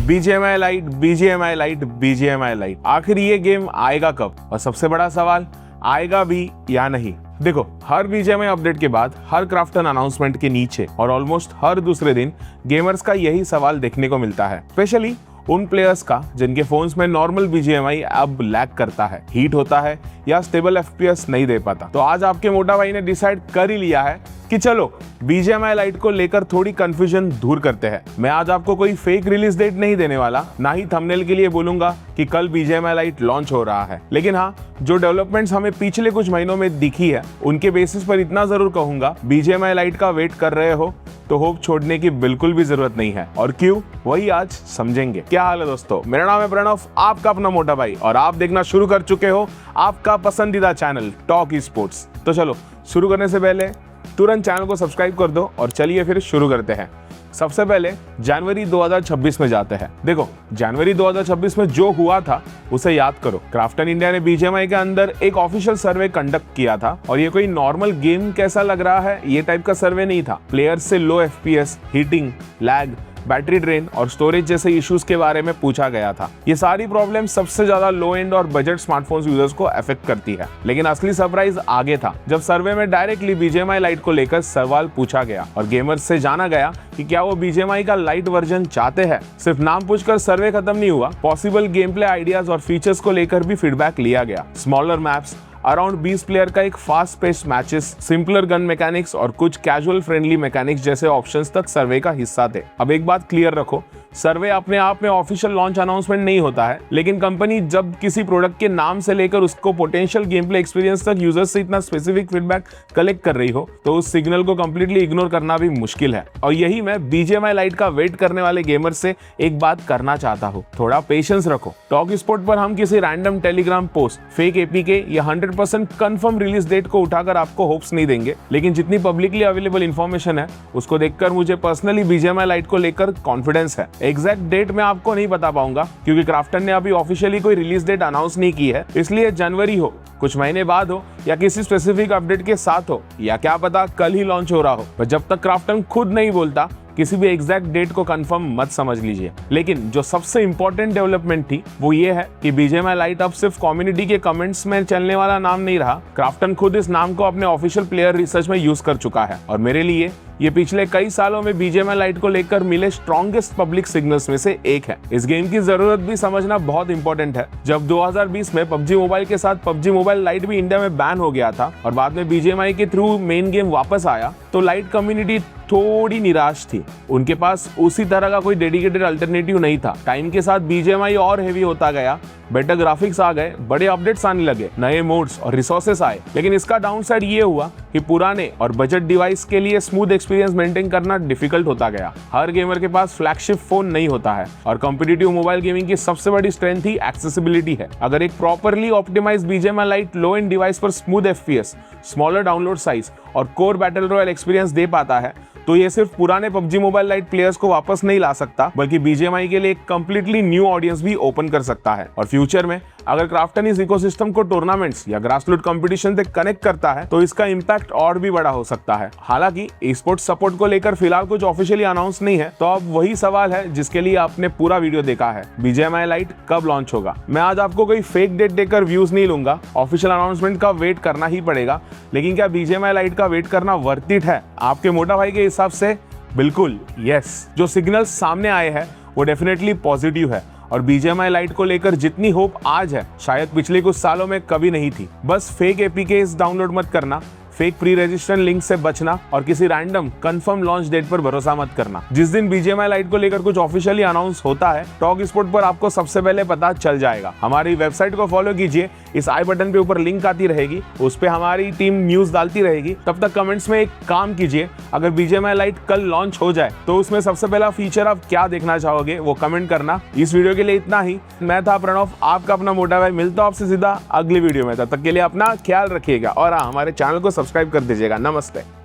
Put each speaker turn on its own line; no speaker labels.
BGMI light, BGMI light, BGMI light, आखिर ये game आएगा कब? और सबसे बड़ा सवाल, आएगा भी या नहीं? देखो, हर BGMI अपडेट के बाद, हर क्राफ्टन अनाउंसमेंट के नीचे और ऑलमोस्ट हर दूसरे दिन गेमर्स का यही सवाल देखने को मिलता है, स्पेशली उन प्लेयर्स का जिनके फोन्स में नॉर्मल BGMI अब लैग करता है, हीट होता है या स्टेबल FPS नहीं दे पाता। तो आज आपके मोटा भाई ने डिसाइड कर ही लिया है कि चलो BGMI लाइट को लेकर थोड़ी कंफ्यूजन दूर करते हैं। मैं आज आपको कोई फेक रिलीज डेट नहीं देने वाला, ना ही थंबनेल के लिए बोलूंगा कि कल BGMI लाइट लॉन्च हो रहा है, लेकिन हाँ, जो डेवलपमेंट्स हमें पिछले कुछ महीनों में दिखी है उनके बेसिस पर इतना जरूर कहूंगा, BGMI लाइट का वेट कर रहे हो तो होप छोड़ने की बिल्कुल भी जरूरत नहीं है। और क्यों, वही आज समझेंगे। क्या हाल है दोस्तों, मेरा नाम है प्रणव, आपका अपना मोटा भाई, और आप देखना शुरू कर चुके हो आपका पसंदीदा चैनल टॉक स्पोर्ट्स। तो चलो शुरू करने से पहले तुरंत चैनल को सब्सक्राइब कर दो और चलिए फिर शुरू करते हैं। सबसे पहले जनवरी 2026 में जाते हैं। देखो, जनवरी 2026 में जो हुआ था उसे याद करो। क्राफ्टन इंडिया ने BGMI के अंदर एक ऑफिशियल सर्वे कंडक्ट किया था और ये कोई नॉर्मल गेम कैसा लग रहा है ये टाइप का सर्वे नहीं था। प्लेयर्स से लो FPS, heating, lag, battery drain और स्टोरेज जैसे इश्यूज के बारे में पूछा गया था। ये सारी प्रॉब्लम सबसे ज्यादा लो एंड और बजट स्मार्टफोन्स यूजर्स को अफेक्ट करती है। लेकिन असली सरप्राइज आगे था, जब सर्वे में डायरेक्टली BGMI लाइट को लेकर सवाल पूछा गया और गेमर्स से जाना गया कि क्या वो BGMI का लाइट वर्जन चाहते हैं। सिर्फ नाम पूछकर सर्वे खत्म नहीं हुआ, पॉसिबल गेम प्ले आइडियाज और फीचर्स को लेकर भी फीडबैक लिया गया। स्मॉलर मैप्स, अराउंड 20 प्लेयर का एक fast pace matches, simpler gun mechanics और कुछ कैजुअल फ्रेंडली मैकेनिक्स जैसे ऑप्शंस तक सर्वे का हिस्सा थे। अब एक बात क्लियर रखो, सर्वे अपने आप में ऑफिशियल लॉन्च अनाउंसमेंट नहीं होता है, लेकिन कंपनी जब किसी प्रोडक्ट के नाम से लेकर उसको पोटेंशियल गेम प्ले एक्सपीरियंस तक यूजर्स से इतना स्पेसिफिक फीडबैक कलेक्ट कर रही हो तो उस सिग्नल को कंप्लीटली इग्नोर करना भी मुश्किल है। और यही मैं BGMI लाइट का वेट करने वाले गेमर्स से एक बात करना चाहता हूँ, थोड़ा पेशेंस रखो। टॉक स्पोर्ट पर हम किसी random Telegram post, fake APK या 100% कंफर्म रिलीज डेट को उठाकर आपको होप्स नहीं देंगे, लेकिन जितनी पब्लिकली अवेलेबल इन्फॉर्मेशन है उसको देखकर मुझे पर्सनली BGMI लाइट को लेकर कॉन्फिडेंस है। एग्जैक्ट डेट मैं आपको नहीं बता पाऊंगा क्योंकि क्राफ्टन ने अभी ऑफिशियली कोई रिलीज डेट अनाउंस नहीं की है, इसलिए जनवरी हो, कुछ महीने बाद हो या किसी स्पेसिफिक अपडेट के साथ हो, या क्या पता कल ही लॉन्च हो रहा हो। पर जब तक क्राफ्टन खुद नहीं बोलता किसी भी एग्जैक्ट डेट को कंफर्म मत समझ लीजिए। लेकिन जो सबसे इंपॉर्टेंट डेवलपमेंट थी वो ये है कि BGMI लाइट अब सिर्फ कम्युनिटी के कमेंट्स में चलने वाला नाम नहीं रहा। क्राफ्टन खुद इस नाम को अपने ऑफिशियल प्लेयर रिसर्च में यूज कर चुका है और मेरे लिए ये पिछले कई सालों में BGMI लाइट को लेकर मिले स्ट्रॉन्गेस्ट पब्लिक सिग्नल्स में से एक है। इस गेम की जरूरत भी समझना बहुत इंपॉर्टेंट है। जब 2020 में PUBG मोबाइल के साथ PUBG मोबाइल लाइट भी इंडिया में बैन हो गया था और बाद में BGMI के थ्रू मेन गेम वापस आया तो लाइट कम्युनिटी थोड़ी निराश थी। उनके पास उसी तरह का कोई डेडिकेटेड अल्टरनेटिव नहीं था। टाइम के साथ BGMI और हेवी होता गया, बेटर ग्राफिक्स आ गए, बड़े अपडेट्स आने लगे, नए मोड्स और रिसोर्सेस आए, लेकिन इसका डाउनसाइड ये हुआ कि पुराने और बजट डिवाइस के लिए स्मूथ एक्सपीरियंस मेंटेन करना डिफिकल्ट होता गया। हर गेमर के पास फ्लैगशिप फोन नहीं होता है और कॉम्पिटिटिव मोबाइल गेमिंग की सबसे बड़ी स्ट्रेंथ ही एक्सेसिबिलिटी है। अगर एक properly optimised BGMI lite low end device पर smooth FPS, smaller download size और कोर बैटल रॉयल एक्सपीरियंस दे पाता है तो ये सिर्फ पुराने PUBG मोबाइल लाइट प्लेयर्स को वापस नहीं ला सकता, बल्कि BGMI के लिए एक कंप्लीटली न्यू ऑडियंस भी ओपन कर सकता है। और फ्यूचर में अगर क्राफ्टन इस इकोसिस्टम को टूर्नामेंट्स या ग्रासरूट कंपटीशन से कनेक्ट करता है तो इसका इंपैक्ट और भी बड़ा हो सकता है। हालांकि e-स्पोर्ट्स सपोर्ट को लेकर फिलहाल कुछ ऑफिशियली अनाउंस नहीं है, तो अब वही सवाल है जिसके लिए आपने पूरा वीडियो देखा है, BGMI लाइट कब लॉन्च होगा। मैं आज आपको कोई फेक डेट देकर व्यूज नहीं लूंगा, ऑफिशियल अनाउंसमेंट का वेट करना ही पड़ेगा। लेकिन क्या BGMI लाइट का वेट करना वर्थ इट है? आपके मोटा भाई के हिसाब से बिल्कुल यस। जो सिग्नल्स सामने आए हैं वो डेफिनेटली पॉजिटिव है और BGMI लाइट को लेकर जितनी होप आज है शायद पिछले कुछ सालों में कभी नहीं थी। बस फेक APKs डाउनलोड मत करना, फेक प्री रजिस्ट्रेशन लिंक से बचना और किसी रैंडम कंफर्म लॉन्च डेट पर भरोसा मत करना। जिस दिन BGMI लाइट को लेकर कुछ ऑफिशियली अनाउंस होता है, टॉक स्पोर्ट पर आपको सबसे पहले पता चल जाएगा। हमारी वेबसाइट को फॉलो कीजिए, इस आई बटन पे ऊपर लिंक आती रहेगी, उस पे हमारी टीम न्यूज डालती रहेगी। तब तक कमेंट्स में एक काम कीजिए, अगर BGMI लाइट कल लॉन्च हो जाए तो उसमें सबसे पहला फीचर आप क्या देखना चाहोगे वो कमेंट करना। इस वीडियो के लिए इतना ही। मैं था प्रणव, आपका अपना मोटा भाई। मिलता हूं आपसे सीधा अगली वीडियो में, तब तक के लिए अपना ख्याल रखिएगा और हमारे चैनल को सब्सक्राइब कर दीजिएगा। नमस्ते।